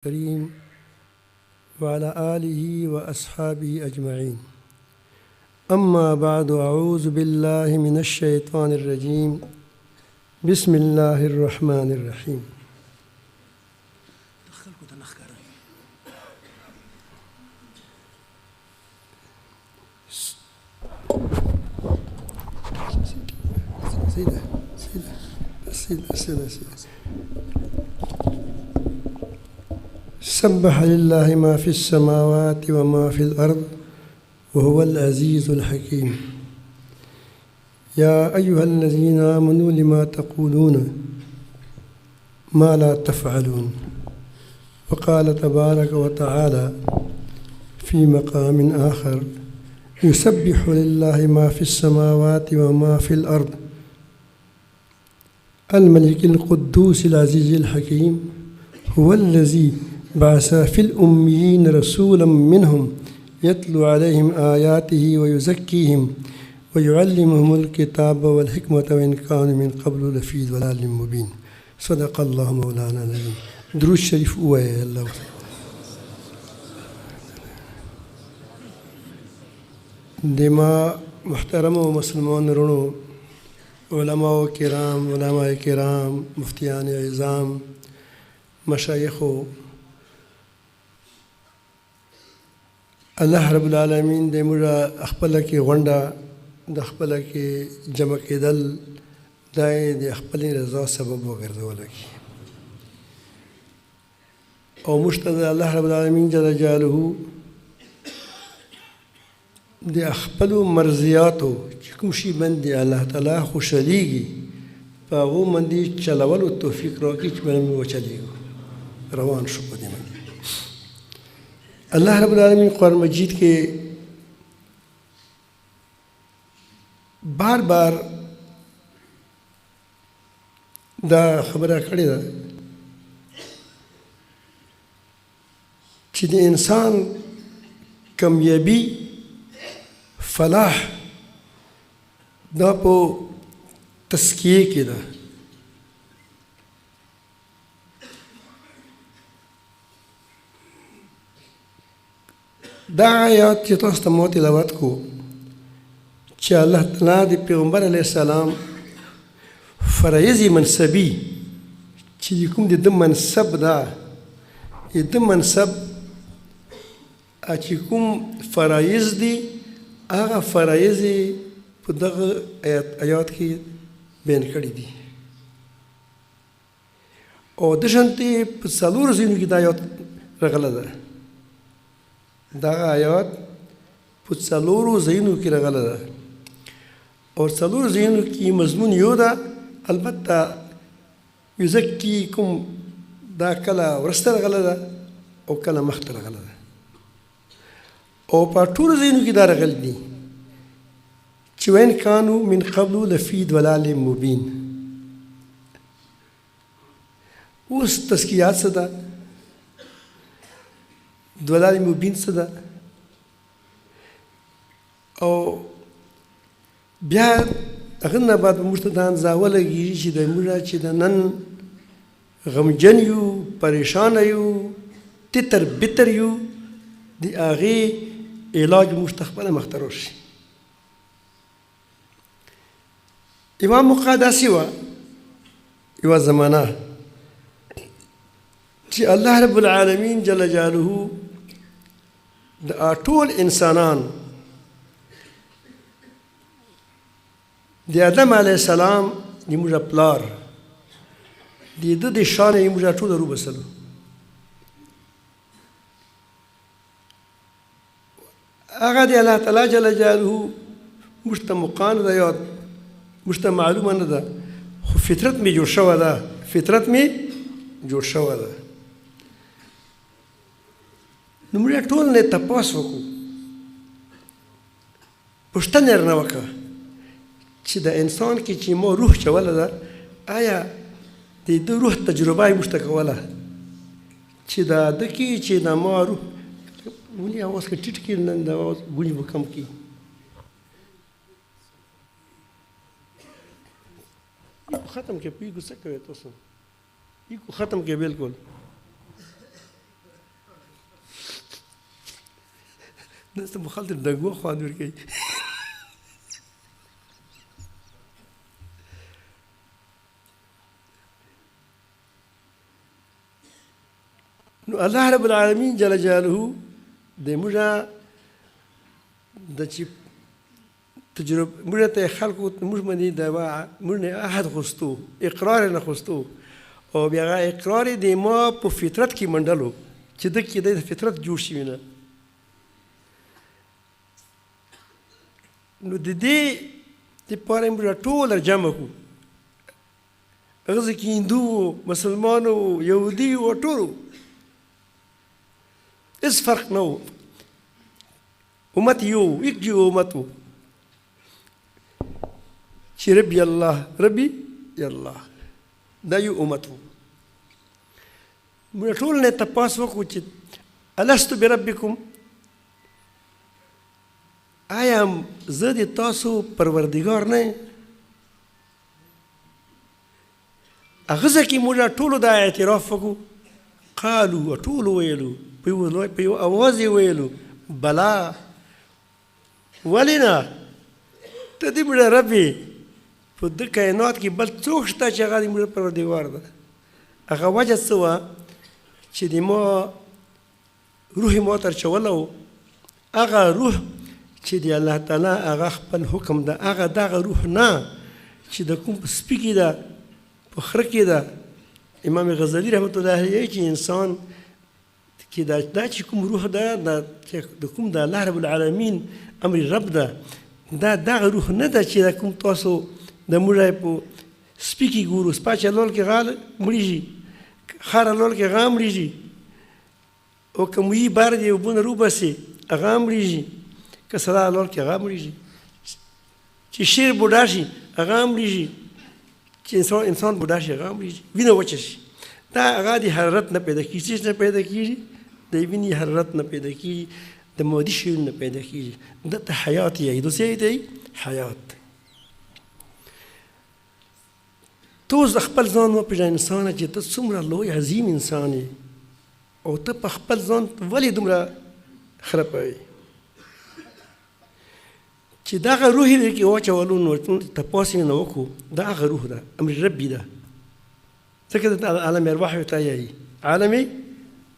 الكريم وعلى آله وأصحابه أجمعين. أما بعد، أعوذ بالله من الشيطان الرجيم. بسم الله الرحمن الرحيم. سبح لله ما في السماوات وما في الأرض وهو العزيز الحكيم. يا أيها الذين آمنوا لما تقولون ما لا تفعلون. وقال تبارك وتعالى في مقام آخر: يسبح لله ما في السماوات وما في الأرض الملك القدوس العزيز الحكيم هو الذي بعث في الأميين رسولا منهم يتلو عليهم آياته ويزكيهم ويعلمهم الكتاب والحكمة وإن كانوا من قبل لفي ضلال مبين. صدق الله مولانا العظيم. درود شریف ووایه الله. دما محترم و مسلمان رونو، علماء کرام، مفتیان عظام، مشایخو، الله رب العالمین د موږ خپله کې غونډه د خپله کې جمع کېدل دا یې د خپلې رضا سبب وګرځولی او موږ ته د الله رب العالمین جل جلاله د خپلو مرضیاتو چې کوم شي باندې الله تعالی خوشحالیږي په هغو باندې چلولو توفیق راکړي چې باندې موږ وچلېږو، روان شو په دې باندې. الله رب العالمین قرآن مجید کې بار بار دا خبره کړې ده چې د انسان کامیابی فلاح دا په تزکیه کې ده. دا آیات چې تاسو ته مو تلاوت کو چې الله تعالی د پیغمبر علیه السلام فرایض منصبي چې کوم د ده منصب ده، د ده منصب چې کوم فرایض دي هغه فرایض په دغه آیات کې بیان کړي دي او دشانتې په څلورو ځایونو کې دا آیات راغله ده. دغه آیات په څلورو ځایونو کې راغله ده او څلورو ځایونو کې مضمون یو ده. البته یزکیکم دا کله وروسته راغله ده او کله مخته راغله ده او په ټولو ځایونو کې دا راغلي دي چې وین کانو من قبل لفی ضلال مبین. اوس تزکیات څه ده؟ ضلال مبین څه ده؟ او بیا هغه نه بعد موږ ته دا اندازه ولګېږي چې د موږ چې د نن غمجن یو، پریشانه یو، تتر بتر یو، د هغې علاج موږ ته خپله مخته راشي. یوه موقع داسې وه، یوه زمانه چې الله رب العالمین جل جلاله د ټول انسانان د آدم علیه السلام د موږ پلار د ده د شان یې موږ ټوله روبسلو. هغه د الله تعالی جل جلاله موږ ته مقام نه ده یا موږ ته معلومه نه ده، خو فطرت مې جوړ شوی ده، فطرت مې جوړ شوی ده. نو موږ ټول نه تپاس وکړو، پوښتنه یې رانه وکړه چې د انسان کې چې ما روح چوله ده، آیا د ده روح تجربه یې موږ ته کوله چې د ده کې چې د ما روح ولې اواز که ټیټ کړي نن د اواز ګونج به کم کړي. ختم کې پوهېږو څه کوئ تاسو؟ ختم کې بالکل ناس مخالط الدقوة خوان وركي الله رب العالمين جل جلاله د موږ د چې تجربه موږ ته خلکو موږ باندې د موږ نه احد غوښتو اقرار نه غوښتو او بیا اقرار د ما په فطرت کې منډلو چې د کې د فطرت جوړ شي نه نو د دې لپاره موږ ټول جمع کو هغه کې هندو مسلمانو يهودي او ټول ايش فرق نو امتي يو يجي امته چې ربي الله ربي الله دا یو امته موږ ټول نه تاسو وکړو چې الست بربکم آیا زه د تاسو پروردګار نه هغه ځکه موږ ټول دا اعتراف وکړو قالوا ټول ویلو په یو اواز ویلو بلا ولنا ته دې موږ ربي په د کائنات کې بل څوک شته چې هغه موږ پروردګار ده هغه وجه څه وه چې د ما روح ما ترچولی و هغه روح چې د الله تعالی هغه خپل حکم ده هغه دغه روح نه چې د کوم په سپي کې ده په خره کې ده امام غزالی رحمت الله علیه چې انسان کې دا چې کوم روح ده د کوم د الله رب العالمین امر رب ده دا دغه روح نه ده چې د کوم تاسو د موږ په سپي کې ګورو سپا چې لول کې غال مړیږي خر لول کې غام مړیږي او که مویي بار دی اوبونه روباسي هغه مړیږي که سلا لول کې هغه مړیږي چې شیر بوډا شي هغه مړیږي چې انسان بوډا شي هغه مړیږي وینه وچه شي دا هغه د حرارت نه پیدا کېږي څه نه پیدا کېږي د وینې حرارت نه پیدا کېږي د مادي شیانو نه پیدا کېږي دته حیات یې د څه دی حیات تو اوس د خپل ځان وپېژنه انسانه چې ته څومره لوی عظیم انسان یې او ته په خپل ځان ولې دومره خرابوې چې دغه روح یې کې واچولو نو تپاس یې نه وکړو دا هغه روح ده امر ربي ده ځکه د عالم ارواح ورته یایي عالم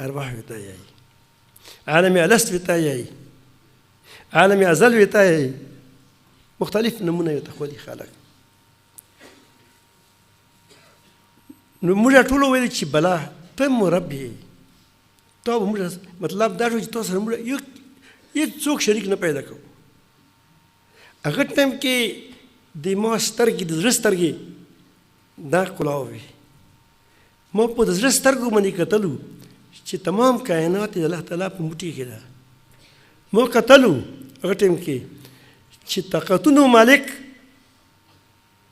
ارواح ورته یایي عالم الست ورته یایي عالم ازل ورته یایي مختلف نمونه ورته ښودي خلک نو موږ ټول ویل چې بلا ته مو رب یې تا به موږ مطلب دا شو چې تاسو سره موږ هېڅوک شریک نه پیدا کوو هغه ټایم کې د ما سترګې د زړه سترګې دا ښکلا وي ما په د زړه سترګو باندې کتلو چې تمام کائنات د الله تعالی په موټي کې ده ما کتلو هغه ټایم کې چې طاقتونو مالک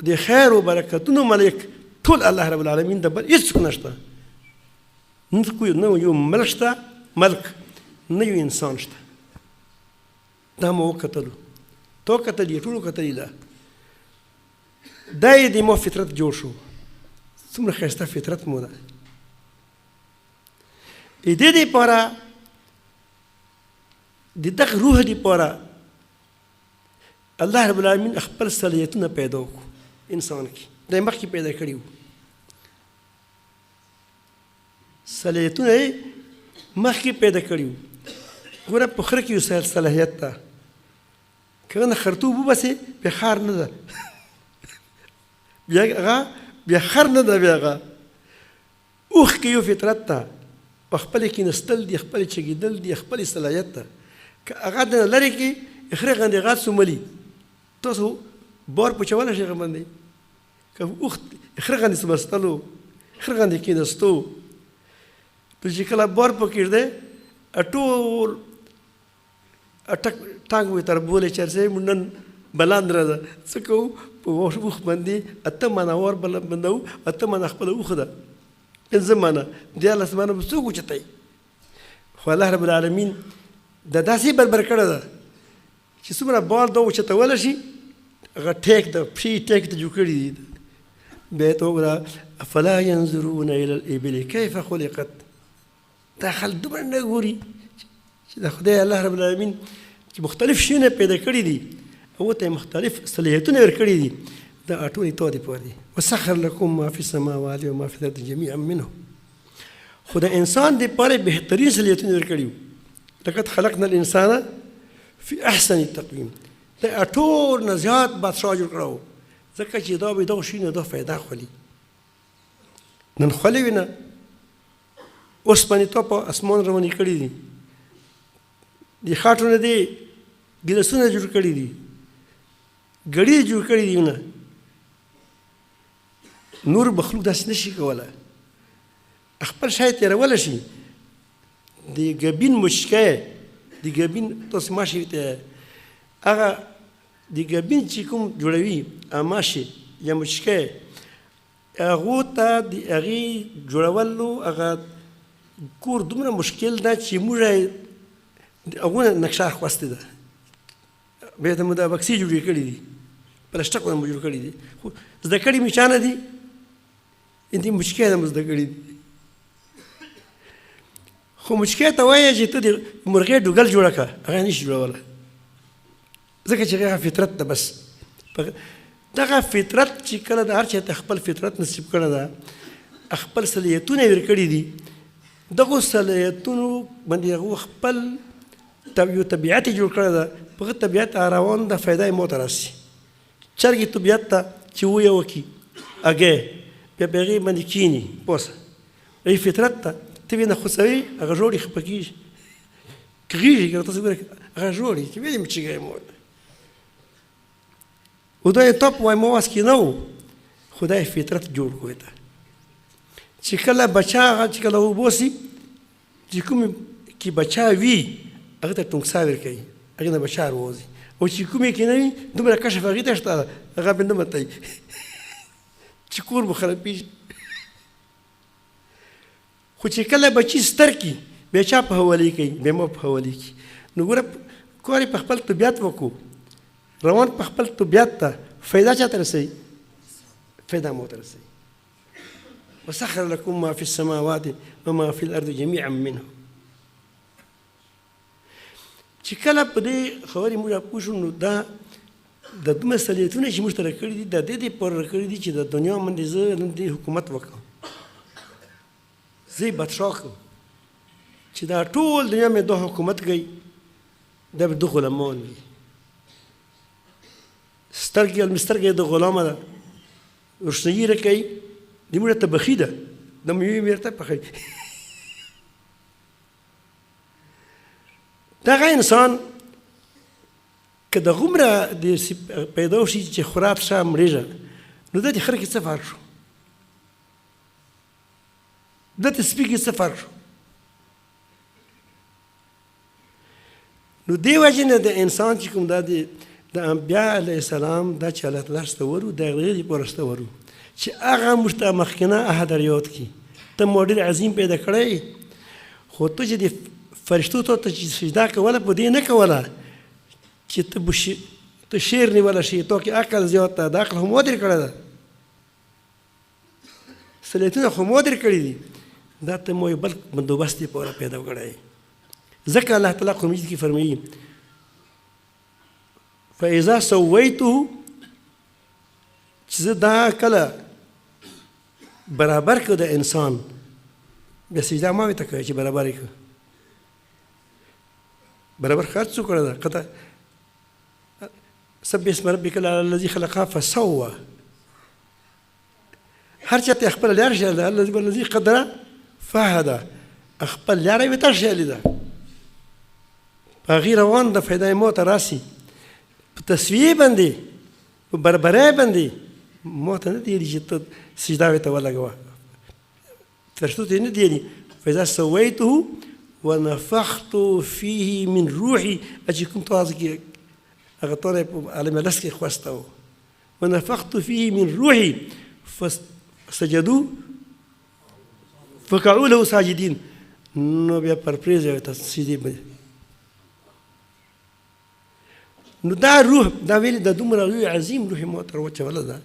د خیر او برکتونو مالک ټول الله رب العالمین د بل هېڅوک نشته نه یو ملک شته ملک نه یو انسان شته دا ما وکتلو تو کتل یې ټولو کتلي ده دا یې د ما فطرت جوړ شو څومره ښایسته فطرت مو ده د دې دپاره د دغه روح دپاره الله رب العالمین خپل صلاحیتونه پیدا وکړو انسان کې دا یې مخکې پیدا کړي وو صلاحیتونه یې مخکې پیدا کړي وو ګوره په خره کې یو صلاحیت ده که نه خرطوب وباسې بیا خار نه ده بیا خر نه ده بیا هغه اوښ کې یو فطرت ده په خپلې کېنستل دي خپلې چګېدل دي خپلې صلاحیت ده که هغه د لرې کې خرې غندې غاد سوملي تاسو بار پوچولی شئ هغه باندې که اوښ خره غندې سمستلو خره غندې کېنستو نو چې کله بار په کېږدی ټول ټانګ وي تر بولې چرځی موږ نن بلان راځه څه کوو په اوښ باندې اته منه وار بندوو اته منه خپله اوښ ده پنځه منه دیارلس منه به څوک اوچتوي خو الله رب العالمین دا داسې بربر کړې ده چې څومره بال دا اوچتولی شي هغه ټیک ده پښې ټیک ته جوړ کړي دي بیا یې ته وګوره افلا ینظرون الی الابل کیف خلقت دا خلک دومره نه ګوري چې د خدای الله رب العالمین چې مختلف شیونه پیدا کړي دي او ته مختلف صلاحیتونه ورکړي دي دا ټول تو دي پوره دي وسخر لكم ما في السماوات وما في الارض جميعا منه خو د انسان دپاره بهترین صلاحیتونه ورکړي لقد خلقنا الانسان في احسن تقویم دا ټول نه زیات بادشاه جوړ کړو ځکه چې دا به دغه شیونه دا فایده خولي نن خولي وي نه اوس باندې تو په اسمان روانې کړي دي د خاټونه دي ګیلاسونه جوړ کړي دي ګړي جوړ کړي دي نه نور مخلوق داسې نشي کولی خپل شی تېرولی شي د ګبین مشکه د ګبین تاسو ماشي ته هغه د ګبین چې کوم جوړوي ماشي یا مشکه هغو ته د هغې جوړولو هغه کور دومره مشکل ده چې موږ هغونه نقشه اخوستې ده بیا ته مو دا بکسې جوړې کړي دي پلسټکونه مو جوړ کړي دي خو زده کړي مې چا نه دي دې مشکې نه مو زده کړي دي خو مشکې ته وایه چې ته د مرغۍ ډوګل جوړه کړه هغه نشي جوړولی ځکه چې هغه فطرت ده بس دغه فطرت چې کله د هر چا ته خپل فطرت نصیب کړی ده خپل صلاحیتونه یې ورکړي دي دغو صلاحیتونو باندې هغو خپل یو طبیعت یې جوړ کړی ده په هغه طبیعت روان ده فایده یې موته راسي چرګې طبیعت ته چې ویه وکړي هګۍ بیا په هغې باندې کښېني پوسه هغې فطرت ته ته وینه خوڅوي هغه ژوړي خفه کېږي کغېږي که تاسو ګورئ هغه ژوړي چې ویلې مې چیږی مول او دا یې ټاپ وای مواز کې نه و خو دا یې فطرت جوړ کړی ته چې کله بچه هغه چې کله وباسي چې کوم کې بچه وي هغه ته ټونګسا ورکوي هغې نه بچه راوځي او چې کومې کې نه وي دومره کشف هغې ته شته هغه به نه متوي چې کور به خرابېږي خو چې کله بچي ستر کړي بیا چا په حوالې کوي بیا ما په حوالې کړي نو ګوره کار یې په خپل طبیعت وکړو روان په خپل طبیعت ته فایده چا ته رسوي فایده مو ته رسوي وسخر لكم ما في السماوات وما في الارض جميعا منه چې کله په دې خبرې موږ راپوه شو نو دا د دومره صلاحیتونه چې موږ ته راکړي دي د دې دپاره راکړي دي چې د دنیا باندې زه نن دې حکومت وکړم زه یې بادشاه کړم چې دا ټول دنیا مې دا حکومت کوي دا به د غلامان وي سترګې سترګې د غلامه ده روشنایي راکوي د موږ ته بخي ده د میوې بیرته پخوي دغه انسان که د غومره پیدا شي چې خراب شه مړېږه نو د دې خره کې څه فرق شو د دې سپي کې څه فرق شو نو دې وجې نه د انسان چې کوم دا د انبیا علیه السلام دا چې الله تعالی استورو د هغې دپاره استورو چې هغه موږ ته مخکینه عهد یاد کړي ته موډل عظیم پیدا کړی خو ته چې د فرشتو ته چې سجده کوله په دې نه کوله چې ته شیر نیولی شي تو کې عقل زیات ده د عقل خو مو در کړی ده صلاحیتونه خو مو در کړي دي دا ته مو یو بل بندوبست دپاره پیدا کړی ځکه الله تعالی قرآن مجید کې فرمایي فاذا سویته چې زه دا کله برابر کړو د انسان بیا سجده ما ورته کوي چې برابر یې کړو برابر خرڅ وکړه ده قطع سبح اسم ربک الاعلی الذي خلق فسوى هر چا ته خپل لار شي ده الذي قدر فهدى خپل لار یې ته شي ده په غیر روان د فایده مو ته راسي په تسویه باندې په برابرۍ باندې مو ته نه دی چې ته سجده ورته ولګوه فرشتو ته نه دی فاذا سويته ونفخت فيه من روحي اجي كنت ازكي اغطرب على ملسك خواسته ونفخت فيه من روحي فسجدوا فقعوا له ساجدين نو بیا پرپریزه ته سجدي نو دا روح دا ویل د دومره لوی عظیم روح موتر وچوله ده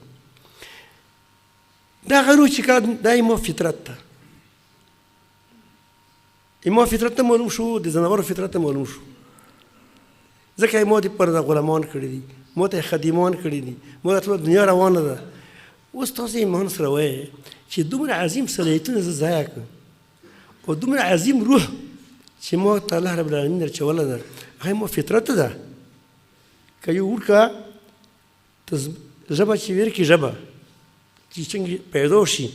دا غروح چې کله دا ایمو فطرت ده ایمو فطرت ته معلوم شو د ځناورو فطرت ته معلوم شو ځکه یې مو دې پر غلامان کړي دي، مو ته یې خدیمان کړي دي، مو ته ټوله دنیا روانه ده. اوس تاسو ایمان سره وایئ چې دومره عظیم صلاحیتونه زه ضایع کړم او دومره عظیم روح چې مو ته الله رب العالمین درچوله ده، هغه مو فطرت ده. که یو وړکه ژبه چې ویل کړي ژبه چې څنګه پیدا شي،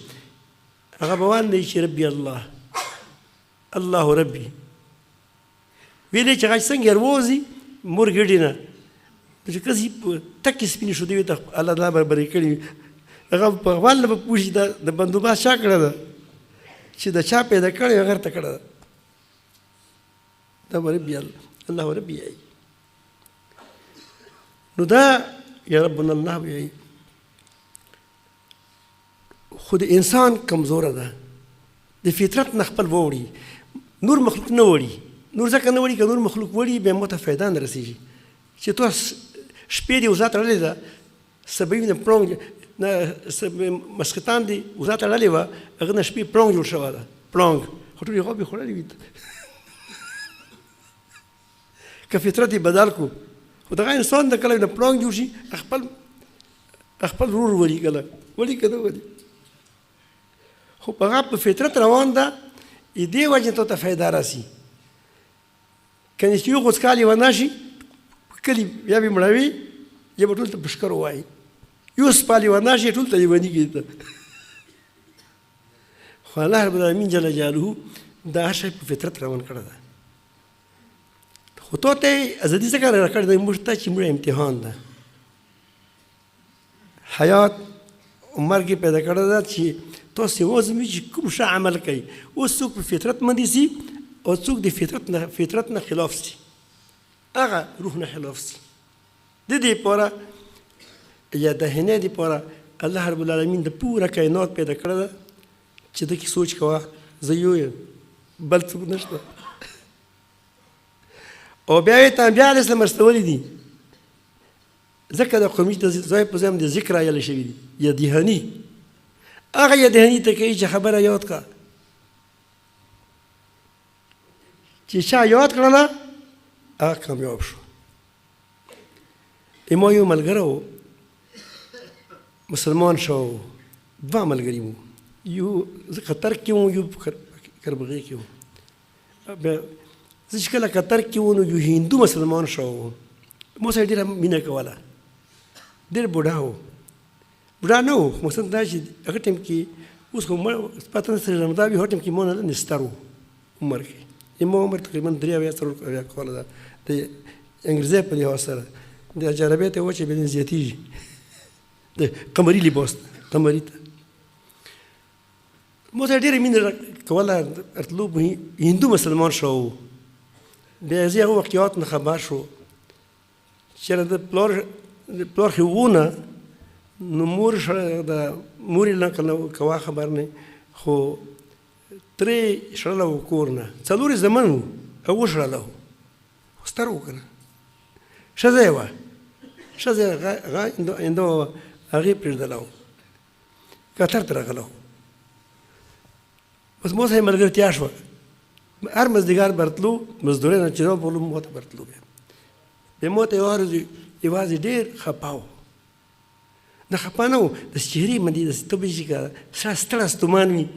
هغه به وایي چې ربي الله، الله ربي. ویلې چې هغه څنګه روزي مور ګډي نه چې کسي تکې سپینې شو دی ته الله تعالی برابرې کړي، هغه په والله به پوښي د بندوبست چا کړی ده چې د چا پیدا کړی هغه ته کړی ده. دا به ربي الله ربي یایي. نو دا یا ربنا الله به یایي. خو د انسان کمزوره ده، د فطرت نه خپل ووړي، نور مخلوق نه وړي. نور ځکه نه وړي که نور مخلوق وړي بیا مو ته فایده نه رسېږي. چې تو شپې دې وزا تړلې ده، سبوي نه پړونګ نه مسکتان دې وزا تړلې وه، هغه نه شپې پړونګ جوړ شوی ده، پړونګ خو ټول یې غوب یې خوړلي وي. که فطرت یې بدل کړو، خو دغه انسان د کله نه پړونګ جوړ شي خپل ورور ولي، کله ولي که نه ولي، خو هغه په فطرت روان ده. دې وجې ته فایده راسي. کنې چې یو غوڅکال یې ونه شي کلي یا به مړوي یا به ټول ته پشکر ووایي، یو سپال یې ونه شي ټول ته لیوني کېږي. خو الله رب العالمین جل جلاله دا هر شی په فطرت روان کړی ده. خو تو ته یې ازادي ځکه راکړې ده موږ ته چې موږ امتحان ده، حیات مرګ یې پیدا کړی ده چې تاسو یوازې وي چې کوم ښه عمل کوي. اوس څوک په فطرت باندې سي او څوک د فطرت نه خلاف سي، هغه روح نه خلاف سي. د دې لپاره یا د هنې دپاره الله رب العالمین د پوره کائنات پیدا کړی ده چې ده کې سوچ کوه زه یو یم بل څوک نشته. او بیا یې ته انبیا علیه السلام استولی دي، ځکه د قومي ځای په ځای د ذکر ایلی شوي دي یا دهاني. هغه یا دهاني ته کوي چې خبره یاد کړه، چې چا یاد کړله هغه کامیاب شو. ما یو ملګری و مسلمان شو، دوه ملګري وو، یو زه قطر کې وم یو کربغې کې وم. زه چې کله قطر کې وم نو یو هندو مسلمان شو، ما سره ډېره مینه کوله، ډېر بوډا و، بوډا نه و، مقصد دا چې هغه ټایم کې اوس خو پته نه سره رمضان وي، هغه ټایم کې ما نه نستر و عمر کې. زما عمر تقریبا 3 اویا 4 کاله ده، د انګریزۍ په لحاظ سره د جرابې ته وچې بلې زیاتېږي، د قمري لباس قمري ته. ما ته ډېره مینه کوله، راتلو هندو مسلمان شو. بیا زه هغه واقعات نه خبر شو چې د پلار ښوونه نو مور د مورې نه کوه خبر نه، خو ترې شړله و کور نه، 4 زمن و او وشړله و، خو ستر و که نه، ښځه یې وه، ښځه یې هغه وه، هغې پرېږدله و، قطر ته راغله و. بس ما سره یې ملګرتیا شوه، هر مازدیګر به راتلو، مزدورۍ نه چې رابولو ما ته به راتلو. بیا ما ته یوازې ډېر خفه و، نه خفه نه و، داسې چهرې باندې داسې ته به چې که سره ستړی ستومان وي،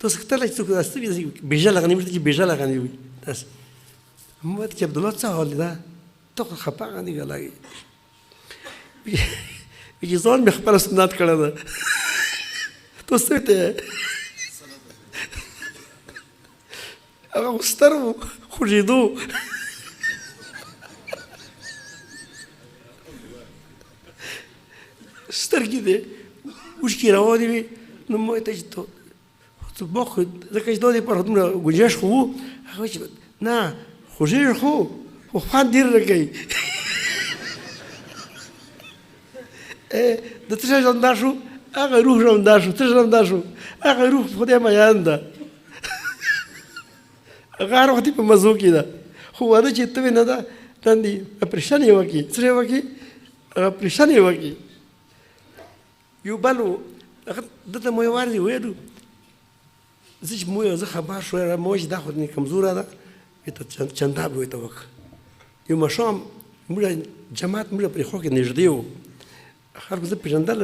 تاسو کتلی چې څوک داسې وي داسې بېژله غوندې وي چې بېژله غوندې وي داسې. ما ورته چې عبدالله څه حال دی دا، ته خو خفه غوندې ګلاږې. وایي ځان مې خپله سنت کړی ده. تاسو څه ته هغه خو ستر و، خوږېدو. سترګې دې اوښکې روانې وې. نو ما ورته چې ما خو ځکه چې دا دپاره دومره ګنجایش خو و، هغه وایي چې نه خوږېږي خو خوند ډېر راکوي. د څه شی ژوندان شو؟ هغه روح ژوندان شو. څه ژوندان شو؟ هغه روح خدای میان ده، هغه هر وخت په مزو کې ده. خو واده چې ته وې نه ده تندې اپریشن یې وکړي، څه یې وکړي؟ اپریشن یې وکړي. یو بل و، هغه ده ته مو یې وارې ویلو، زه چې مو زه خبر شو ما وایي چې دا خو کمزوره ده، ورته چنده به ورته وکړه. یو ماښام مړه جماعت مړه پرې خوا کې نږدې و خلکو زه پېژندل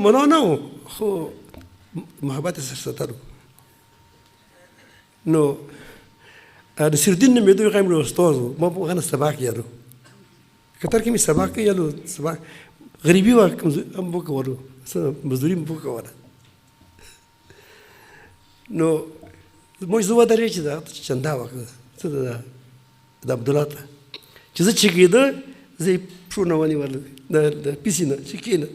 ملا نه و خو محبت یې سره ساتلو نو نصیرالدین نومېده هغه مړه استاد و ما په هغه نه سبق یادو قطر کې مې سبق یادو سبق غریبي وه هم وکولو مزدوري مې وکوله نو موږ زه ودرېد چې دا چنده وکړه څه ده د عبدالله ته چې زه چې کېده زه یې پښو نه ونیولم د پیسې نه چې کېنه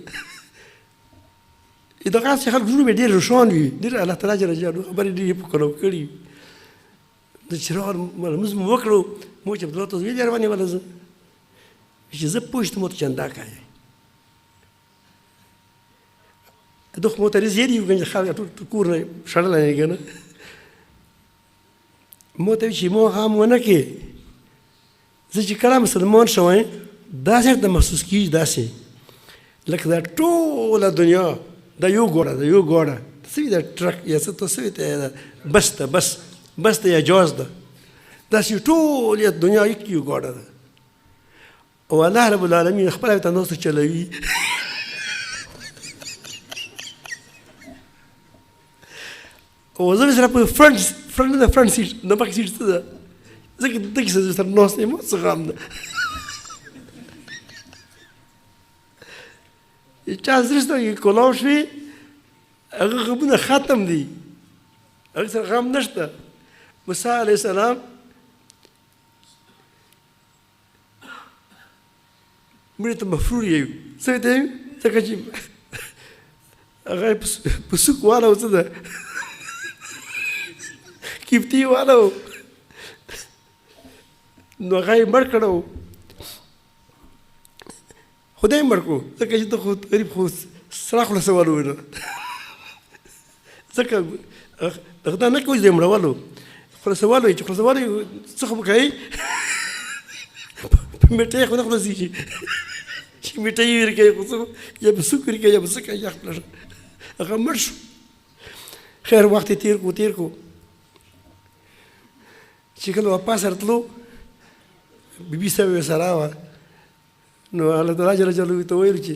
دغسې خلک زړونه مې ډېر روښان وي ډېر الله تعالی جل جلاله خبرې ډېرې په کلو کړي د چې راغلم لمونځ مو وکړو مو چې عبدالله ته ویل یې ونیوله زه چې زه پوه شتم ورته چنده کوې ده خو موته زیات یو ګنې خلک ټول کور نه شړلی که نه ما ته وایي چې ما غم ونه کړې زه چې کله مسلمان شوی داسې ورته محسوس کېږي داسې لکه دا ټوله دنیا دا یو ګوړه ده یو ګوړه څه وي دا ټرک یا څه ته څه وي ته بس ته بس ته یا جاز ده داسې ټول دنیا یو ګوړه ده او الله رب العالمین خپله ورته ناسته چلوي او زه مې سره په فرنټ سیټ د مخکې سیټ څه ده ځکه دغې سره ناست یم څه غم ده چا زړه سترګې کولاو شوې هغه غمونه ختم دي هغه سره غم نشته موسی علیه السلام مړي ته مفرور یې څه ته یې ځکه چې هغه په سوک والا څه ده کیفتی والا نو هغه یې مړ کړی و خدای یې مړ کړو ځکه چې ته خو غریب خو سره خلاصولو نه ځکه دغه دا نه کوي چې مړولو خلاصولو یې چې خلاصولو یې څه خو به کوي په میټۍ خو نه خلاصېږي چې میټۍ یې ورکوي خو څه یا به څوک ورکوي یا به څه کوي یا خپله هغه مړ شو خیر وخت یې تېر کړو چې کله واپس راتلو بیبي صاحب یې سره وه نو الله تعالی جل جلاله ته ویل چې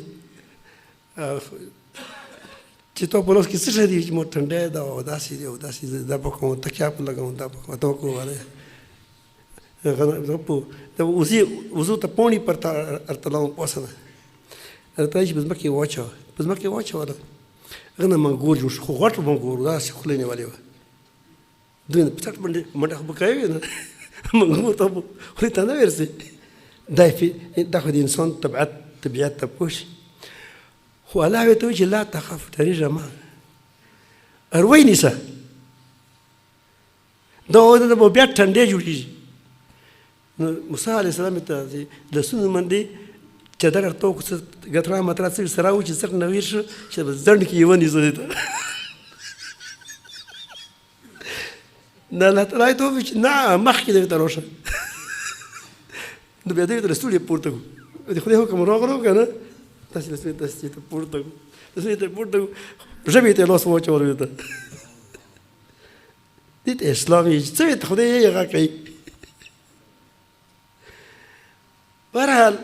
تا په لاس کې څه شی دي چې ما ټنډی ده او داسې دی او داسې دا به کوم تکیه په لګوم دا به کوم ته وکړو وضو ته پوڼې پرته ارتلاوم پوسه ده راته وایي چې په ځمکه یې واچوه په ځمکه یې واچوله هغه نه منګور جوړ شو خو غټ منګور و داسې خوله یې نیولې وه دوی نه په څټ منډه خو به کوې نه منګور ته خولې ته نه ورسې دا خو د انسان طبیعت ته پوه شي خو الله ورته وایي چې لا تخف ډارېږه مه اروی نیسه دا به بیا ټنډې جوړېږي نو موسی علیه السلام ته لاسونه باندې چادر ورته وکړو څه ګترا مترا څه سره و چې څټ نه ویر شو چې زنډ کې یې ونیسو دې ته نه الله تعالی ته وویل چې نه مخکې دې ته راشه نو بیا دې ته له ستوري پورته کړو د خدای حکم راغلو که نه داسې له ستوري داسې ته پورته کړو ستوري ته پورته کړو ژبې ته یې لاس واچولو دې ته دې ته اسلام یې څه وي ته خدای یې هغه کوي بهرحال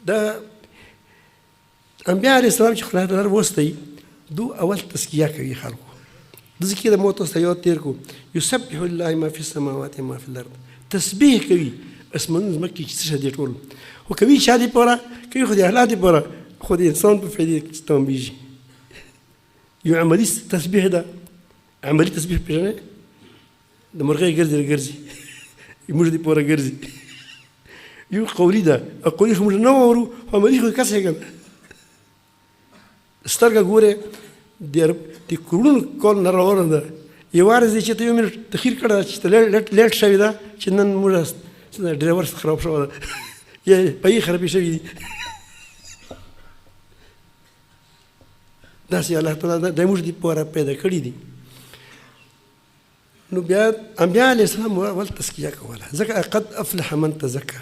د انبیا علیه السلام چې خدای تعالی وستی دو اول تزکیه کوي خلکو د ذکر د موت څخه یاد تیر کو یسبح لله ما فی السماوات ما فی الارض تسبیح کوي اسمانونه ځمکې چې څه شی دي ټول خو کوي چا دپاره کوي خو د الله دپاره خو د انسان په فایدې تمامېږي یو عملي تسبیح ده عملي تسبیح پېژنئ د مرغۍ ګرځي راګرځي موږ دپاره ګرځي یو قولي ده قولي خو موږ نه واورو خو عملي خو کس یې که نه سترګه ګورې د کروڑونو کال نه روانه ده یو وارې دی چې ته یو منټ تخیر کړه چې ته لیټ شوې ده چې نن موږ ډرایور خراب شوی ده یا پهیې خرابې شوي دي داسې الله تعالی دا موږ دپاره پیدا کړي دي نو بیا انبیا علیه السلام اول تزکیه کوله ځکه قد افلح من تزکه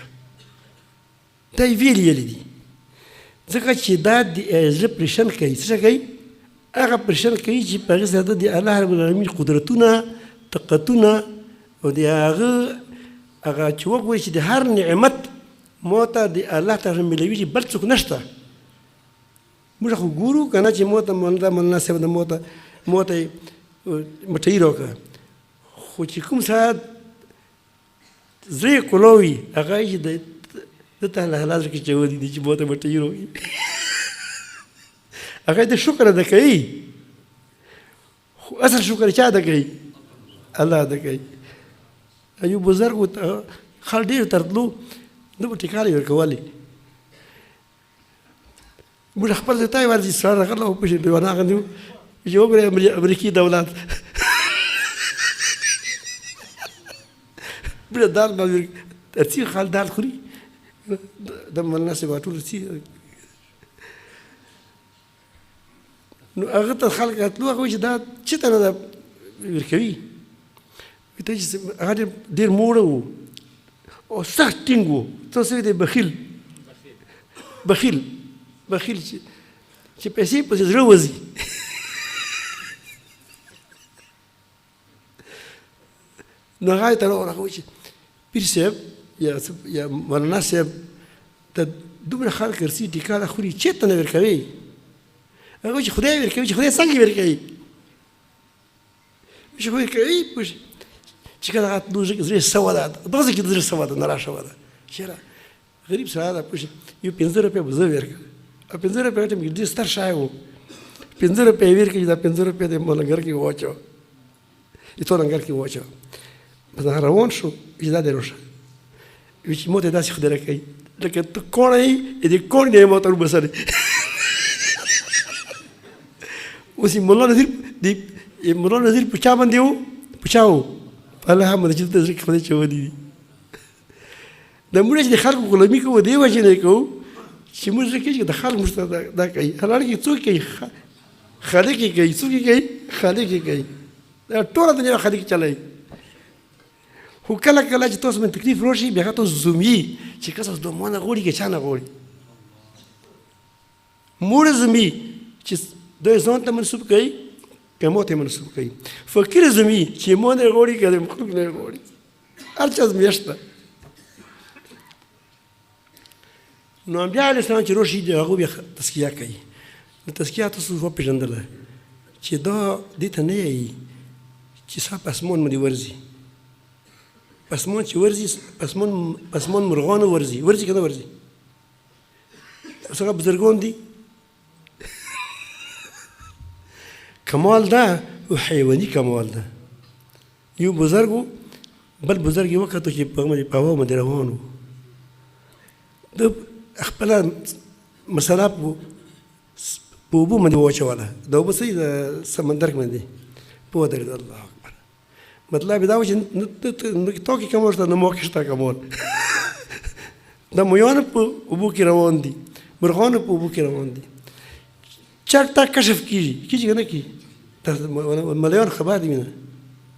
دا یې ویلي دي ځکه چې دا د زړه پریشن کوي څه کوي هغه پریشن کوي چې په هغې سره د الله رب العالمین قدرتونه طاقتونه او د هغه هغه چې وګوري چې د هر نعمت موته د الله تعالی ملوي بل څوک نشته. موږ خو ګورو که نه چې موته مولانا صاحب د موته مټۍ راکړه، خو چې کوم ساعت زړه یې کولوي هغه یې چې د ته الله حالات کې چودي دي چې موته مټۍ راکړي هغه د شکر ادا کوي، خو اصل شکر چا ادا کوي؟ الله ادا کوي. یو بزرګ خل ډېر ترتلو نه به ټیکالې ورکولې، موږ خپل ځای ته ورځي سره راغله او پسې دیوانه غندو چې وګورئ امریکي دولت بله دال به ارڅي خال دال خوري د مولانا صاحب ټول ارڅي. نو هغه ته خلک راتلو هغه وایي چې دا چېرته نه ده ورکوي، ته چې هغه ډېر موړه و او سخت ټینګ و، ته څه دی بخیل چې پیسې پسې زړه وځي. نو هغه ته راغله هغه وایي چې پیر صاحب یا مولانا صاحب ته دومره خلک ارڅي ټیکاله خوري چېرته نه ورکوي؟ هغه وایي چې خدای ورکوي. چې خدای څنګه ورکوي؟ چې خدای کوي چې کله هغه تلو زړه سوه ده، دغسې کې د زړه سوه ده نه راشوه ده چېرې غریب سړی ده پوه یو 15 روپۍ به زه ورکړم او 15 روپۍ ټایم کې ډېر ستر شی و، 15 روپۍ یې ورکړي چې دا 15 روپۍ د ما لنګر کې واچوه، د تو لنګر کې واچوه. بس هغه روان شو چې دا دی روشه وایي چې ما ته داسې خدای راکوي لکه ته کوڼه یې د کوڼ نه یې ما ته وبسلې. اوس یې مولا نظیر په چا باندې و؟ په چا و؟ په الله باندې چې ته زړه کې خدای چودي دي. د موږ چې د خلکو غلامي کوو دې وجې نه کوو چې موږ زړه کې چې د خلک موږ ته دا کوي، حالانکه څوک کوي؟ خالق یې کوي. څوک یې کوي؟ خالق یې کوي. دا ټوله دنیا خالق چلوي. خو کله کله چې تاسو باندې تکلیف راشي بیا تاسو زومي چې کس اوس دوه نه غواړي که چا نه غواړي. موړ زومي چې دوی ځان ته منسوب کوي که ما ته منسوب کوي. فقیر زومي چې ما نه غواړي که د مخلوق نه غواړي. هر چا زومي شته. نو انبیا علیه السلام چې راشي د هغو بیا تزکیه کوي. نو تزکیه تاسو وپېژندله چې دا دې ته نه یایي چې ستا په اسمان باندې ورځي، په اسمان چې ورځي په اسمان مرغانو ورځي که نه ورځي؟ اوس هغه بزرګان دي کمال ده او حیواني کمال ده. یو بزرګ و بل بزرګ یې وکتو چې په هوا باندې روان و، د خپله مسله په اوبو باندې واچوله، د اوبه څه د سمندر باندې په ودرېد. الله اکبر. مطلب دا و چې تا کې کمال شته نه ما کې شته کمال. د مویانو په اوبو کې روان دي، مرغانو په اوبو کې روان دي. چرګ ته کشف کېږي که نه کېږي؟ ملیان خبر دي مینه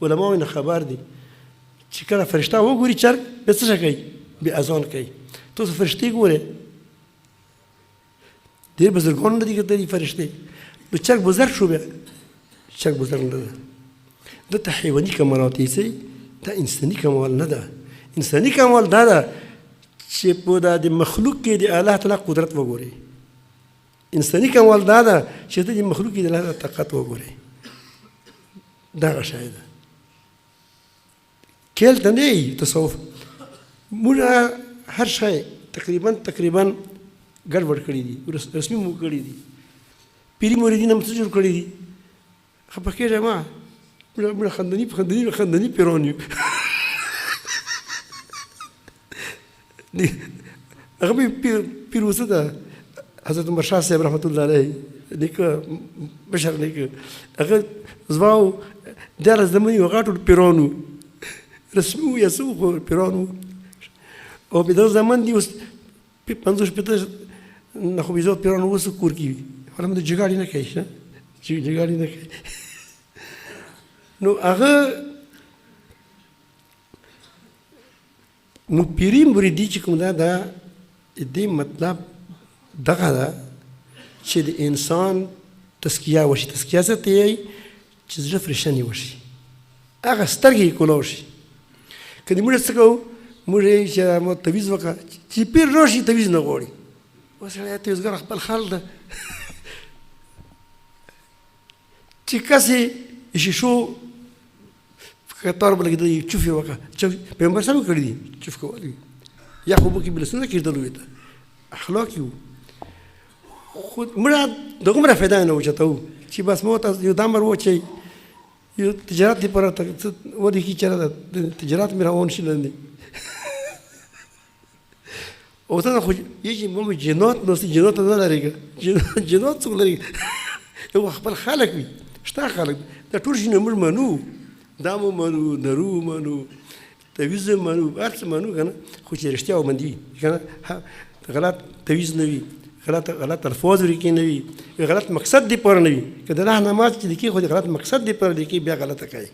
علما مینه خبر دي چې کله فرشته وګوري چرګ بیا څه کوي؟ بیا اذان کوي. تاسو فرشتې ګورئ، ډېر بزرګان نه دي کتلي فرشتې. نو چرګ بزرګ شو، بیا چرګ بزرګ نه ده. دلته حیواني کمالات یې څه دا انساني کمال نه ده. انساني کمال دا ده چې په دا د مخلوق کې د الله تعالی قدرت وګورئ. انساني کمال دا ده چې ته د مخلوق کې د الله طاقت وګورئ. دغه شی ده. کیل ته نه یي تصوف. موږ هر شی تقریبا ګډوډ کړي دي، رسمي مو کړي دي. پیري مریدین هم څه جوړ کړي دي؟ خفه کېږه ما موږ خندني پیران یو. هغه به پیر اوسه ده حضرت عمر شاه صاحب رحمت الله علیه نیکه بشر نیکه هغه زواو دیارلس زمني و غاټو پیرانو رسمي و یا څه خو پیرانو او په دغه زمان دي اوس 50 نه خو بېزات پیرانو اوس کور کې وي. حالا د جګاړې نه کوي جګاړې نه کوي. نو هغه نو پیري مریدي چې کوم ده د دې مطلب دغه ده چې د انسان تزکیه وشي. تزکیه څه ته یایي؟ چې زړه فرېشنې وشي، هغه سترګې یې کولاو شي. که د موږ څه کوو موږ یې چې مو تویز وکړه چې پیر راشي تویز نه غواړي. اوس سړی تویزګر خپل خال ده چې کسې شیشو کتار به لګېدلی چوف یې وکړه. پیغمبر صاحب کړي دي چوف کول وي یا خوبو کې بلسونه کېدل وي ته اخلاق یې وو. خو مړه دغومره فایده نه وچتوو چې بس مو ته یو دا امر وچوي یو تجارت دپاره ولیکي چېرې د تجارت مې روان شي لاندې اوس نه خو یې چې مو جنات نوستي جنات نه لري جنات څوک لري یو خپل خلک وي شته خلک دا ټول شي موږ منو دا مو منو درو منو تویز منو هر څه منو که نه خو چې رښتیا ومندي وي که نه غلط تویز نه وي غلط الفاظ ورکې نه وي غلط مقصد دپاره نه وي که د الله نماز چې لیکي خو د غلط مقصد دپاره لیکي بیا غلطه کوي.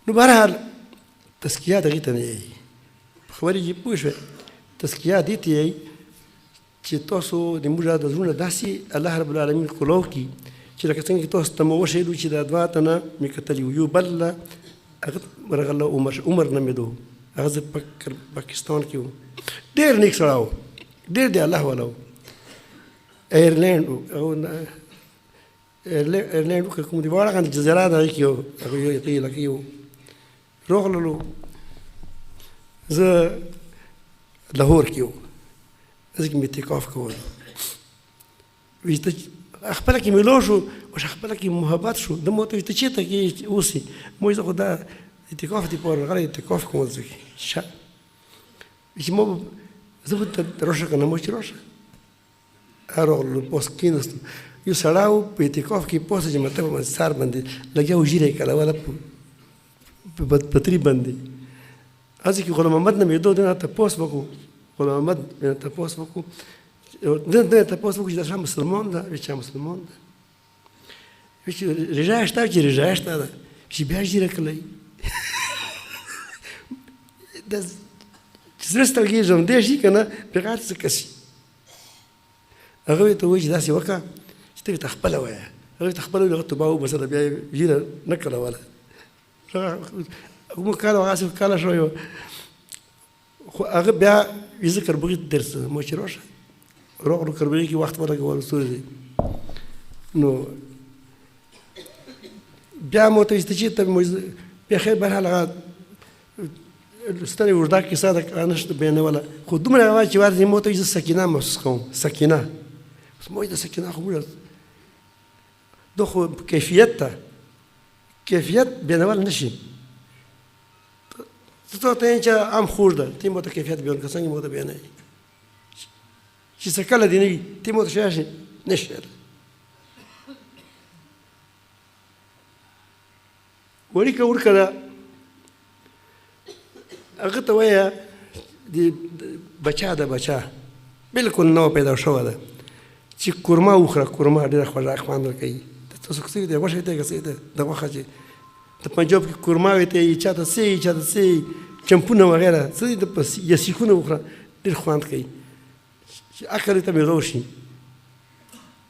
نو بهرحال تزکیه دغې ته نه یایي خبرې چې پوه شوې تزکیه دې ته یایي چې تاسو د موږ د زړونه داسې الله رب العالمین قلو کړي چې لکه څنګه چې تاسو ته مو وښیدو چې دا دوه تنه مې کتلي وو. یو بل هغه ورغله عمر نومېدو هغه زه پاکستان کې وم ډېر نیک سړی و ډېر د الله والا و ایرلینډ و ایرلینډ و که کوم دي واړه غوندې جزیرات هغې کې و هغه یو علاقې کې و راغللو زه لاهور کې و زه کې مې اعتکاف کول وایي ته خپله کې میلاو شو اوس خپله کې محبت شو ده ما ته وایي ته چېرته کې اوسې ما وایي زه خو دا اعتکاف دپاره راغلی اعتکاف کوم زه کې ښه چې ما زه به ته راشه که نه ما چې راشه راغلو پاس کېناستو یو سړی و په اعتکاف کې پاسه چې مطلب باندې سر باندې لګیا و ږیره یې کلوله په پتري باندې هسې کې غلام محمد نومېدو ده نه تپوس وکړو غلام محمد تپوس وکړو ده تپوس وکړو چې دا شاه مسلمان ده وایي چې مسلمان ده وایي چې رژا شته چې رژا شته ده چې بیا ږیره کلی چې زړه سترګې ژوندی شي که نه بغیر څه کسي هغه ورته وایي چې داسې وکړه چې ته ورته خپله وایه هغه ورته خپله وایي هغه توبه وباسله بیا یې ږیره نه کلوله کوم کال هغسې کاله شوی وه خو هغه بیا وایي زه کربوغي ته درځم ما چې راشه راغلو کربوغي کې وخت ولګولو ستوري دی نو بیا مو ته وایي ته چېرته بیا خیر بهرحال هغه ستنې اوږده کیسه ده نشته بیانوله خو دومره هغه چې ورځي ما ته وایي زه سکینه محسوس کوم سکینه ما وایي د سکینه خو موږ دا خو کیفیت ده کیفیت بیانول نه شي ته ته یې چې عام خوږ ده ته ما ته کیفیت بیان که څنګه ما ته بیانوي چې څه کله دې نه وي ته ما ته شی شي نه شي وړیکه ورکه ده هغه ته وایه د بچا ده بچا بلکل نوه پیدا شوه ده چې کورما وخوره کورما ډېره خوږه خوند ورکوي تاسو څه دی غوښه ته څه ده د غوښه چې د پنجاب کې کورما وي ته یې چاته څه یې چاته څه چمپونه وغیره څه دي یا سیخونه وخوره ډېر خوند کوي چې عقل ته میلاو شي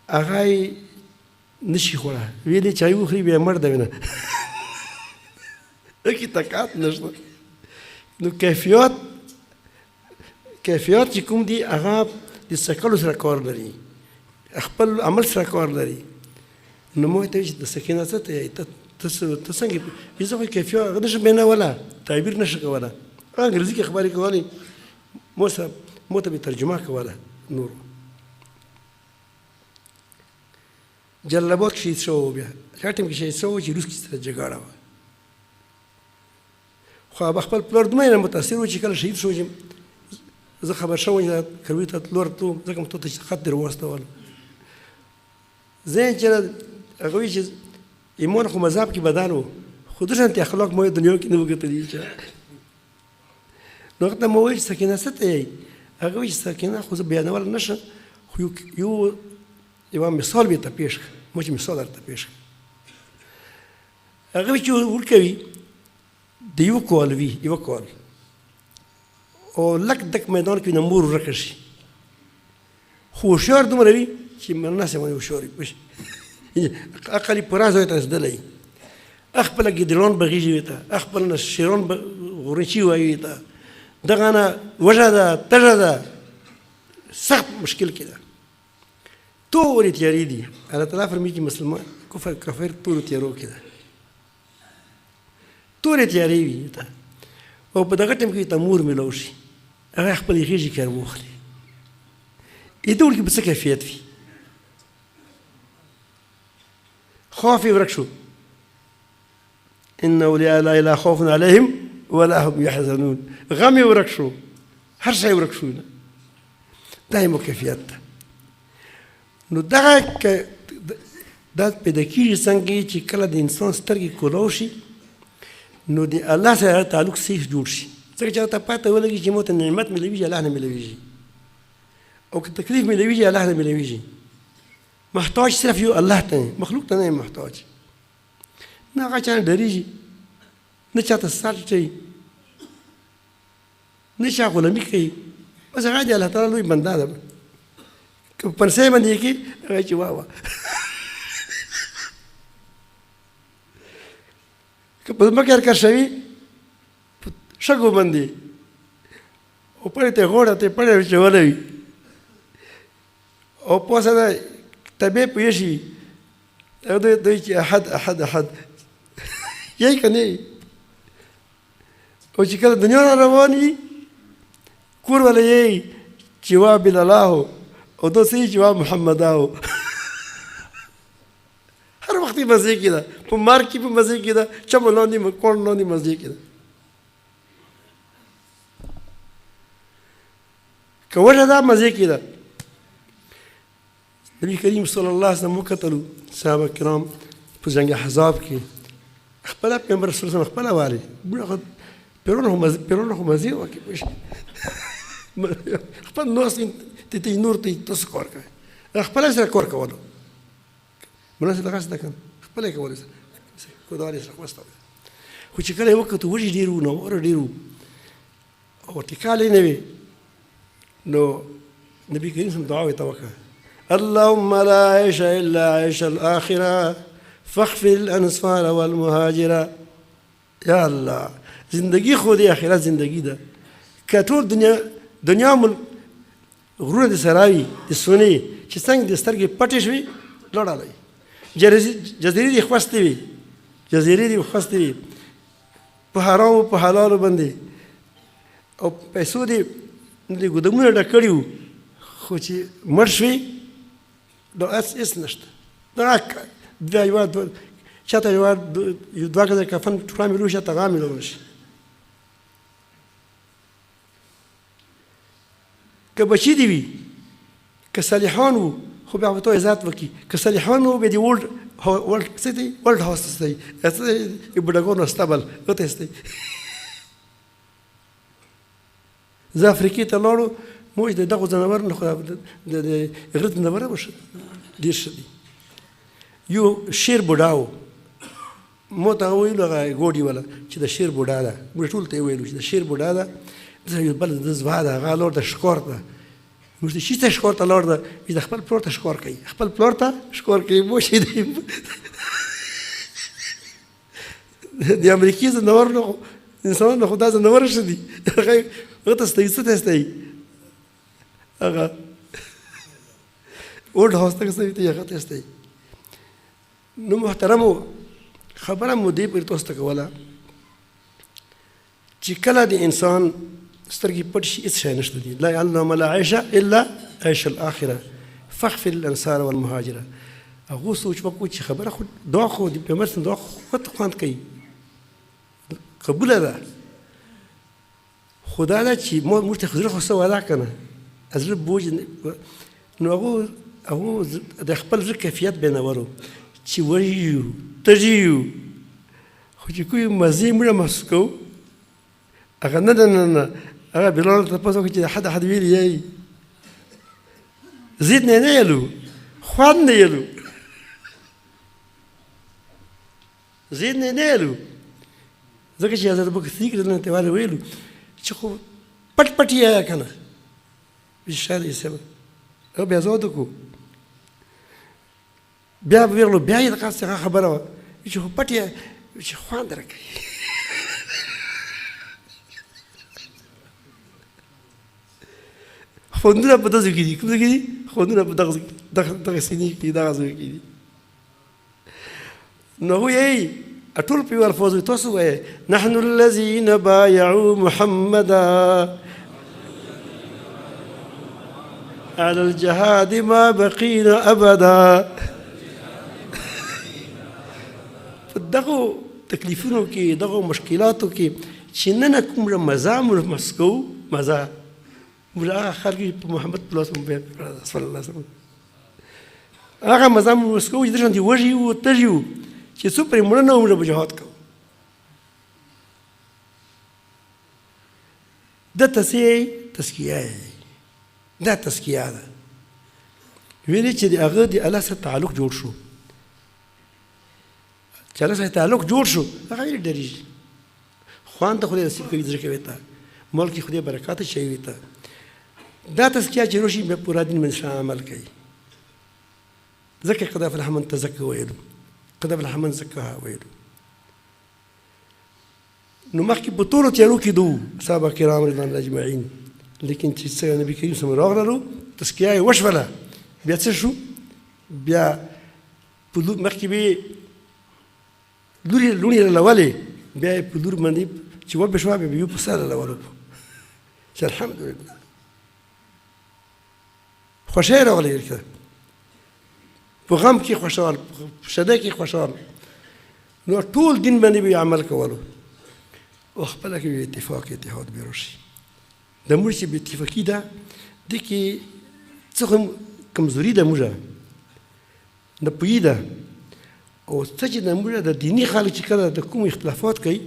هغه یې نشي خوړه ویلې چای وخوري بیا مړ ده وینه هکې طاقت نشته نو کیفیت چې کوم دي هغه د سکلو سره کار لري خپل عمل سره کار لري نو ما ورته وایي چې د سکینه څه ته یې ته څنګه زه خو کیفیت هغه نشم بیانولی تعبیر نشم کولی انګریزي کې خبرې کولې ما ته به ترجمه کوله نور جلال آباد کې شهید شوی و بیا هغه ټایم کې شهید شوی و چې روس کې سره جګړه وه خو هغه خپل پلار دومره متاثر و چې کله شهید شو چې زه خبر شوم چې کروي ته تلو ورتلو ځکه مو ته خط در واستول زه یې چې هغه وایي چې ایمان خو مذهب کې بدل و خو ده شانتې اخلاق ما دنیا کې نه وکتلي چې نو هغه ته ما وویل چې سکینه څه ته یې هغه وایي چې سکینه خو زه بیانولی نه شم خو یوه مثال به ته پېښ کړه ما چې مثال درته پېښ کړه هغه وایي چې ورکوي د یو کال وي یوه کال او لک دک میدان کې نمبور ورکه شي خو هوښیار دومره وي چې ناسې باندې هوښیار وي عقل یې پوره ځای ته رسېدلی خپله ګیدړان به غېږې وي ته خپل شیران به غورچی وایي ته دغه نه وژه ده تږه ده سخت مشکل کې ده ټولې تیارې دي الله تعالی فرمایي چې مسلمان کفر کافر ټولو تیارو کې ده ټولې تیارې وي ته او په دغه ټیم کې ته مور میلاو شي هغه خپلې غېږې کې واخلي د دې کې به څه کیفیت وي خوف یې ورک شو ان اولیاء الله لا خوف علیهم ولا هم یحزنون غم یې ورک شو هر شی ورک شو دا یې کیفیت ده نو دغه دا پیدا کېږي څنګه چې کله د انسان سترګې کولاو شي نو د الله سره تعلق صحیح جوړ شي ځکه چې هغه ته پته ولګي چې موته نعمت ملویږي الله نه ملویږي او که تکلیف ملویږي الله نه ملویږي محتاج صرف یو الله ته مخلوق ته نه محتاج نه هغه چا نه ډارېږي نه چاته سټ کوي نه چا غلامي کوي بس هغه د الله تعالی لوی بنده ده که په پنسۍ باندې یې کړي هغه چې واه واه که په ځمکه حرکت شوي په شګو باندې او پړې ته غوړه ته پړې اچولی وي او پوسه ده طبیع پوه شي دوی چې احد احد احد یی که نه او چې کله دنیا را روان وي کور والا یی چې وا بلاله او دو څه چې وا محمده هر وخت یې مزې کې ده په مارک کې په مزې کې ده چمو لاندې کوڼ لاندې مزې کې ده که وجه ده مزې کې ده نبی کریم صلی الله علیه وسلم وکتلو صحابه کرام په جنګ احزاب کې خپله پیغمبر صلی الله علیه وسلم خپله والي پیرونه خو مزې وکړي خپل ناست ته نور ته تاسو کار کوئ خپله سره کار کولو مناسب دغه څه ده که نه خپله یې کولی سره کودالې سره خوسته خو چې کله یې وکتو وږي ډېر وو ناواره ډېر وو او ټیکال یې نه وي نو نبي کریم صلی دعا ورته وکړه اللهم لا عيش الا عيش الاخره فاغفر الانصار والمهاجره یا الله زندگی خو د آخرت زندگی ده که ټول دنیا غرونه د سراوي د سونې چې څنګه د سترګې پټې شوي لړالی جزیرې دې خوستې وي جزیرې دې خوستې وي په حرامو په حلالو باندې او پیسو دې ګودامونه ډک کړي وو خو چې مړ شوي نو هېڅ نشته چاته یو دوه ګزه کفن ټوکړه میلو شي هغه میلولی شي که بچي دې وي که صالحان وو خو بیا به تو عزت وکړي که صالحان وو بیا دې ورلډ څه دی ورلډ هاوس څه دی بډګانو استبل هغه ته څه دی زه افریقې ته لاړو موږ د دغو ځناورو نه خو د غره ځناوره به ډېر ښه دي یو شیر بوډا و مو ته ویلو هغه ګوډي والا چې د شیر بوډا ده موږ ټول ته یې ویلو چې د شیر بوډا ده یو بل د زوا ده هغه لور د ښکار ده موږ ته چېرته ښکار ته لاړ ده چې د خپل پلار ته ښکار کوي خپل پلار ته ښکار کوي موشي دی د امریکې ځناور نه انسانان خو دا ځناور ښه دي هغه ته ستایي څه ته ستایي هغه اولډ هاوس ته ستایي ته هغه ته ستایي نو محترمو خبره مو دې پورې تاسو ته کوله چې کله د انسان سترګې پټ شي هېڅ شی نشته دي لا اللهم لا عیش الا عیش الاخره فاغفر الانصار والمهاجره هغو سوچ وکړو چې خبره خو دعا خو د پیغمبر صلی دعا خو خوند کوي قبوله ده خو دا ده چې موږ ته زړه خو څه وعده که نه زړه بوج نو هغو د خپل زړه کیفیت بینولو چې وږي یو تږي یو خو چې کوم مزې موږ محسوس کوو هغه نه ده نه هغه بلال ته تپوس وکړي چې حد ویلي یی زید نه یلو خوند نه یلو زید نه یلو ځکه چې حضرت ابوبکر رضی ته والا ویلو چې خو پټ پټ یې که نه شاید یې سبب هغه بیا زه واده کړو بیا به ویغلو بیا یې دغه څه خبره وه چې خو پټ یې چې خوند راکوي خوندونه په دغه کې دي، کوم ځای کې دي؟ خوندونه په دغه سینې کې دغه ځای کې دي. نو وایي ټول په یو الفاظ تاسو وایي نحن الذين بايعوا محمدا على الجهاد ما بقينا ابدا. په دغه تکلیفونو کې دغه مشکلاتو کې چې نن کوم مزه موږ مسکو مزه موږ هغه خلک په محمد صلی الله علیه وسلم هغه مزه موږ مسکو چې درشان دي وږي و تږي و چې څو پرې مړه نه ومړه په جهاد کوو. دا تزکیه دا تزکیه ده. ویلې چې د هغه د الله سره تعلق جوړ شو، چې الله سره تعلق جوړ شو هغه یې ډېرېږي. خوان ته خدای نصیب کوي زړه کوي ته مال کې خدای برکات شي وي ته. دا تزکیه چې روشي بیا پورا دین من شان عمل کوي. ځکه قد افلح من تزکى ویلو، قد افلح من زکاها ویلو. نو مخکې په ټولو تیارو کې دو صحابه کرام رضوان الله اجمعین، لیکن چې څنګه نبي کریم صلی الله علیه وسلم راغلو تزکیه یې وشوله، بیا څه شو؟ بیا په مخکې به لوڼې رالولې، بیا یې په لور باندې چې وبه شوه بیا به یو په سر رالولو چې الحمدلله خوښۍ راغلی ورته په غم کې خوشحال، په شده کې خوشحال. نو ټول دین باندې به عمل کولو او خپله کې به اتفاق اتحاد به راشي. د موږ چې بې اتفاقي ده دې کې څه کمزوري ده موږ د پوهي ده. او څه چې د موږ د دیني خلک چې کله د کوم اختلافات کوي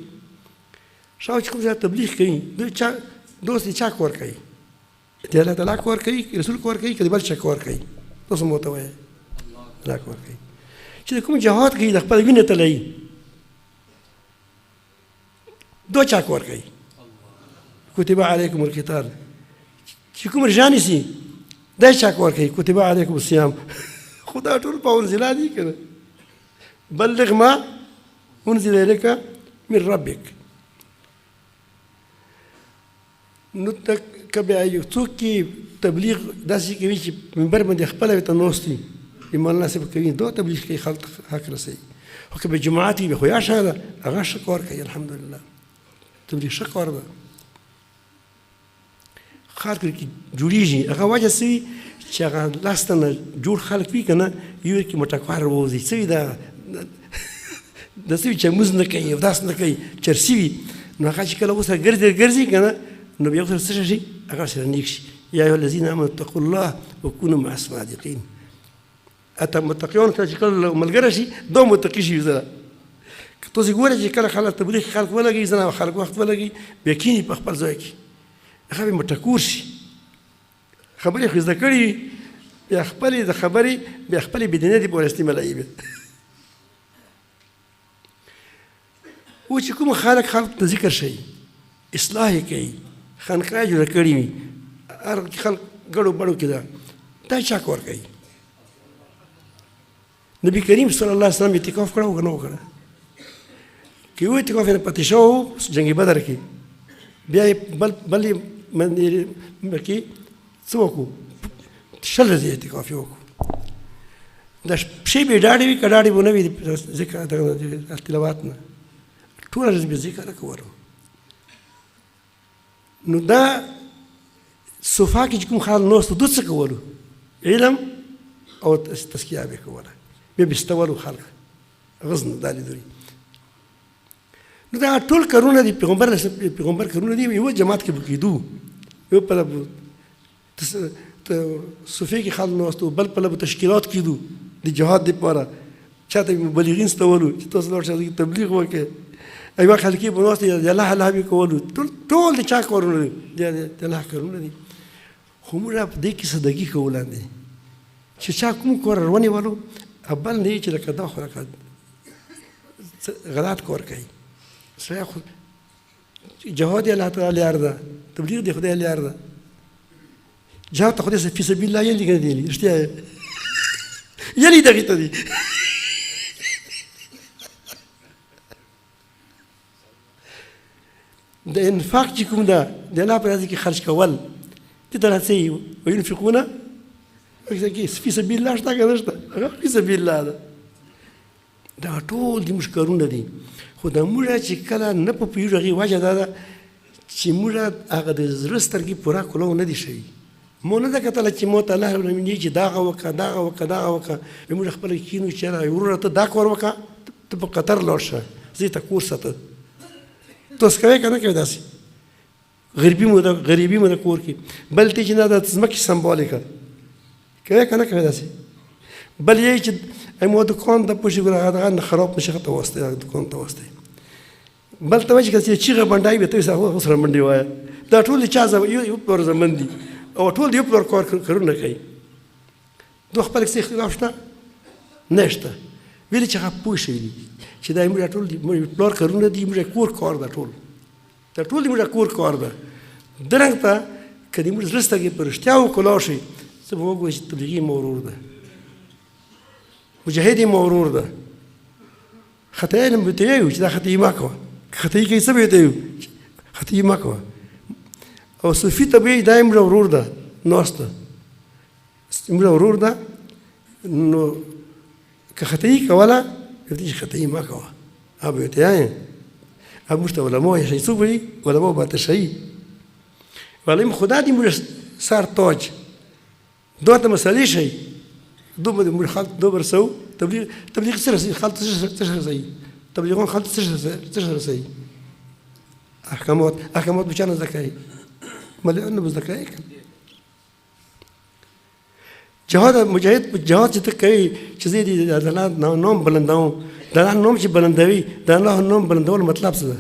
شاو چې کوم ځای تبلیغ کوي دوی چا دوست یې چا کار کوي؟ د الله تعالی کار کوي، رسول کار کوي، که د بل چا کار کوي؟ تاسو مو ورته وایئ الله کار کوي. چې د کوم جهاد کوي د خپل وینې تلوي دو چا کار کوي؟ کتب علیکم القتال. چې کوم رجا نیسي دا چا کار کوي؟ کتب علیکم الصیام. خدا ټول په انزلا دي که نه؟ بلغ ما انزل الیک من ربک. نو که بیا یو څوک کې تبلیغ داسې کوي چې منبر باندې خپله ورته ناست وي ایمان نصیب کوي دا تبلیغ کوي خلق حق رسوي. خو که به جماعت وي به خو یا ښه ده هغه ښه کار کوي الحمدلله تبلیغ ښه کار ده خلق کې جوړېږي. هغه وجه څه وي چې هغه لاس تنه جوړ خلک وي که نه یو کې مټکوار ووځي څه وي دا د څه وي چې مونځ نه کوي او داس نه کوي چرسي وي. نو هغه چې کله ورسره ګرځي که نه نو بیا ورسره څه شي هغه سره نیک شي. یا ایها الذین آمنوا اتقوا الله وکونوا مع الصادقین. اته متقیان کله چې کله ملګری شي دا متقي شي سره. تاسو ګورئ چې کله خلک تبلیغ خلک ولګي زنه خلک وخت ولګي بیا کینی په خپل ځای کې هغه به مټکور شي خبرې خو زده کړي وي بیا خپلې د خبرې بیا خپلې بېدینه دي په استعمالوي بیا. و چې کوم خلک ته ذکر شي اصلاح یې کوي خانقاه جوړه کړې وي هر خلک ګډو بډو کې ده دا چا کار کوي؟ نبی کریم صلی الله علیه وسلم اعتکاف کړی و که نه و کړی؟ که یو اعتکاف یې پاتې شوی و جنګ بدر کې بیا یې بل یې کې څه وکړو 20 ورځې اعتکاف یې وکړو. دا پښې به یې ډاډې وي که ډاډې به نه وي ذکر د تلاوت نه ټوله ورځ به ذکر نه کولو. نو دا صفا کې چې کوم خلک ناست و دوی څه کولو؟ علم او تزکیه به یې کوله بیا به استولو خلک غزن دا لیدلي. نو دا ټول کارونه دي پیغمبر کارونه دي یوه جماعت کې به کېدو یو پله صفې کې خلک ناست و بل پله به تشکیلات کېدو د جهاد دپاره چاته به مبلغین ستولو چې تاسو لاړ شئ تبلیغ وکړئ. ایوه خلک به ناست دي د الله الله به کولو ټول د چا کارونه دي د الله کارونه دي. خو موږ په دې کې صدقي کولان دي چې چا کوم کار ونیولو بل نه چې لکه دا خو لکه غلط کار کوي. سړی خو جهاد یې الله تعالی لار ده تبلیغ د خدای لار ده جهاد ته خدای فی سبیل الله یلي که نه دی یلي رښتیا یلي دغې ته دي. د انفاق چې کوم ده د الله په رضا کې خرج کول دې ته څه وينفقون في سبيل الله شته که نشته هغه في سبيل الله ده. دا ټول دي موږ کارونه دي، خو د موږ چې کله نه په پوهېږو هغې وجه دا ده چې موږ هغه د زړه سترګې پوره کولو نه دي شوي. مو نه ده کتله چې مو ته الله رب العالمین چې دغه وکړه دغه وکړه دغه وکړه، موږ خپله کښېنو چې یاره وروره ته دا کار وکړه، ته په قطر لاړ شه، زه ته کور ساته. ته اوس کوې که نه کوې داسې؟ غریبي مو ده کور کې. بل ته چې نه د ځمکې سمبال یې کړه، کوې که نه کوې داسې؟ بل یې چې مو دکان ته پوشي ګوره هغه خراب نشي ته واستوي، هغه دکان ته واستوي. بل ته وایي چې چیغه بنډای وي ته یې هغه سره منډې وایه. دا ټول د چا یو پلور زمن دي او ټول د یو پلور کارونه کوي. دوی خپل څه اختلاف شته؟ نه شته. ویلې چې هغه پوه شوي دي چې دا زموږ ټول د پلار کارونه دي، زموږ کور کار ده، ټول دا ټول زموږ کور کار ده. درنګ ته که د زموږ زړه سترګې په رښتیا وکړو شي، زه به وګورم چې تبلیغي مو ورور ده، مجاهد یې مو ورور ده. خطایي به ته وایو چې دا خطایي مه کوه، که خطایي کوي څه به ته وایو؟ خطایي مه کوه. او صوفي ته به وایي دا یې زموږ ورور ده، ناسته زموږ ورور ده. نو که خطایي کوله ورته چې خطایي مه کوه، هغه به ورته وایي. هغه موږ ته علما وایي، څوک وایي؟ علما به ته ښیي. وعلیم خدا دې موږ سر تاج دوه ته مسلې ښیي. دوباره خلق دوباره سو تبلیغ څه رسوي؟ خلق څه رسوي؟ تبلیغون خلق څه رسوي؟ احکامات به چا نه زده کوي؟ ملایان نه به زده کوي. جهاد مجاهد جهاد چې ته کوي چې زه د الله نوم بلندوم، د الله نوم چې بلندوي، د الله نوم بلندول مطلب څه ده؟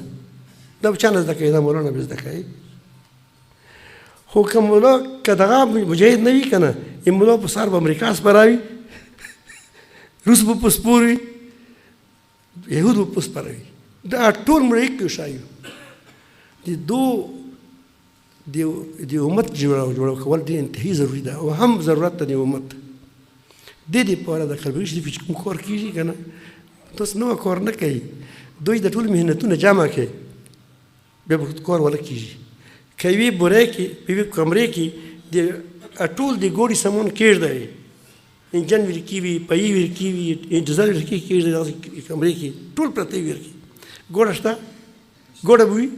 دا به چا نه زده کوي؟ دا مولانا به زده کوي. خو که مولا که دغه مجاهد نه وي که نه، این مولا په سر به امریکا سپراوي، روس به په سپور وي، یهود به په سپروي. دا ټول موږ یک یو شی یو. د امت جوړ کول ډېر انتهایي ضروري ده او هم ضرورت ده د امت. دې دپاره د قلبي شریف چې کوم کار کېږي که نه، تاسو نوی کار نه کوي، دوی د ټول محنتونه جمع کوي، بیا به کار ونه کېږي. که یوې بورۍ کې په یوې کمرې کې د ټول د ګوړې سامان کېږدوي، انجن ورکي وي، پۍ ورکي وي، ډیزل ورکي کېږدي دغسې کمرې کې ټول پرته وي ورکي. ګوړه شته؟ ګوړه به وي.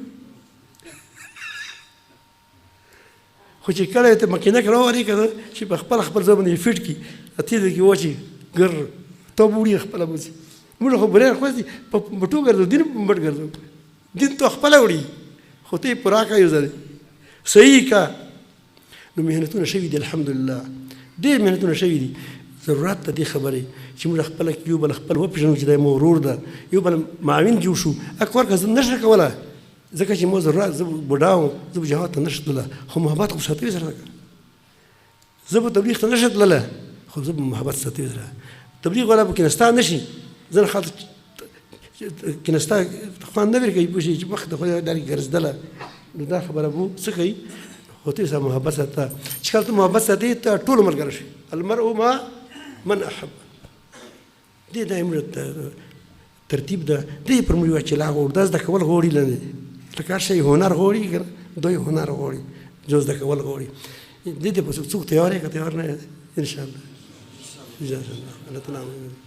خو چې کله یې ته مکینه کې راوړې که نه چې په خپل ځای باندې یې فټ کړي، تېل کې واچي ګر ته به وړي خپله بوځي. موږ خو بورۍ راخوځي په بټو ګرځو، دین په مټ ګرځو، دین ته خپله وړي، خو ته یې پوره کړه یو ځل صحیح کا. نو محنتونه شوي دي الحمدلله، ډېر محنتونه شوي دي. ضرورت ده دې خبرې چې موږ خپله یو بل خپل وپېژنو چې دا مو ورور ده، یو بل معاون جوړ شو. هغه کار که زه نه شم کولی ځکه چې مو ضرورت، زه بوډا وم، زه به جهاد ته نه شم تللی، خو محبت خو ساتوي سره که زه به تبلیغ ته نه شم تللی، خو زه به محبت ساتوي سره. تبلیغ والا به کینستا نه شي، ځینې خلک کینستا خوند نه ورکوي، پوه شي چې مخ د خدای دارې ګرځېدله. نو دا خبره به څه کوي؟ خو ته سره محبت ساته. چې کله ته محبت ساتې ته ټول ملګری شي. المرء ما من احب. دې دا زموږ ترتیب ده. دې پر موږ یوه چلا غواړو، دا زده کول غواړي، لکه هر شی هنر غواړي که نه، دوی هنر غواړي، جو زده کول غواړي. دې ته به څوک تیار یې که تیار نه یې؟ انشاءالله. الله تعالی